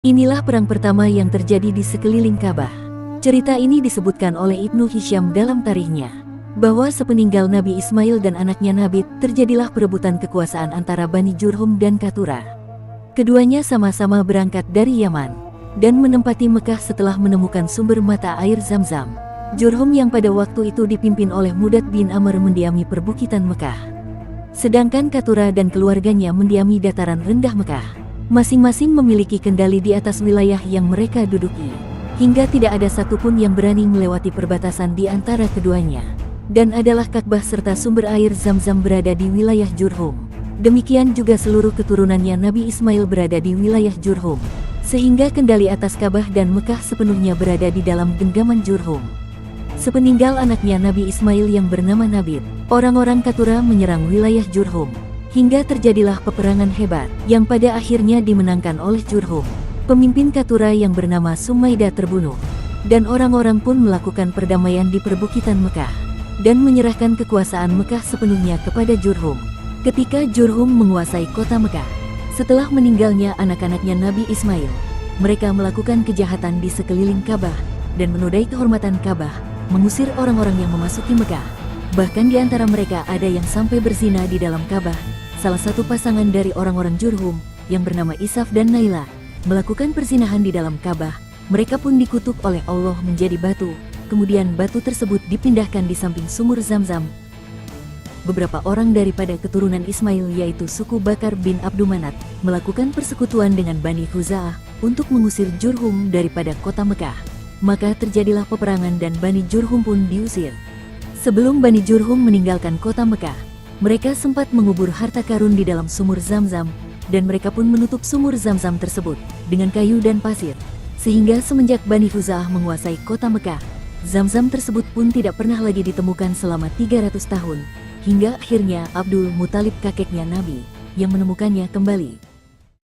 Inilah perang pertama yang terjadi di sekeliling Ka'bah. Cerita ini disebutkan oleh Ibnu Hisham dalam tarikhnya, bahwa sepeninggal Nabi Ismail dan anaknya Nabit, terjadilah perebutan kekuasaan antara Bani Jurhum dan Kathura. Keduanya sama-sama berangkat dari Yaman, dan menempati Mekah setelah menemukan sumber mata air Zam-Zam. Jurhum yang pada waktu itu dipimpin oleh Mudad bin Amr mendiami perbukitan Mekah. Sedangkan Kathura dan keluarganya mendiami dataran rendah Mekah. Masing-masing memiliki kendali di atas wilayah yang mereka duduki, hingga tidak ada satupun yang berani melewati perbatasan di antara keduanya. Dan adalah Ka'bah serta sumber air Zam-Zam berada di wilayah Jurhum. Demikian juga seluruh keturunannya Nabi Ismail berada di wilayah Jurhum, sehingga kendali atas Ka'bah dan Mekah sepenuhnya berada di dalam genggaman Jurhum. Sepeninggal anaknya Nabi Ismail yang bernama Nabit, orang-orang Kathura menyerang wilayah Jurhum, hingga terjadilah peperangan hebat yang pada akhirnya dimenangkan oleh Jurhum. Pemimpin Kathura yang bernama Sumaidah terbunuh, dan orang-orang pun melakukan perdamaian di perbukitan Mekah, dan menyerahkan kekuasaan Mekah sepenuhnya kepada Jurhum. Ketika Jurhum menguasai kota Mekah, setelah meninggalnya anak-anaknya Nabi Ismail, mereka melakukan kejahatan di sekeliling Ka'bah, dan menodai kehormatan Ka'bah, mengusir orang-orang yang memasuki Mekah. Bahkan di antara mereka ada yang sampai berzina di dalam Ka'bah. Salah satu pasangan dari orang-orang Jurhum, yang bernama Isaf dan Naila, melakukan perzinahan di dalam Ka'bah. Mereka pun dikutuk oleh Allah menjadi batu. Kemudian batu tersebut dipindahkan di samping sumur Zam-Zam. Beberapa orang daripada keturunan Ismail yaitu suku Bakar bin Abdumanat, melakukan persekutuan dengan Bani Khuza'ah untuk mengusir Jurhum daripada kota Mekah. Maka terjadilah peperangan dan Bani Jurhum pun diusir. Sebelum Bani Jurhum meninggalkan kota Mekah, mereka sempat mengubur harta karun di dalam sumur Zam-Zam, dan mereka pun menutup sumur Zam-Zam tersebut dengan kayu dan pasir. Sehingga semenjak Bani Khuza'ah menguasai kota Mekah, Zam-Zam tersebut pun tidak pernah lagi ditemukan selama 300 tahun, hingga akhirnya Abdul Muthalib kakeknya Nabi, yang menemukannya kembali.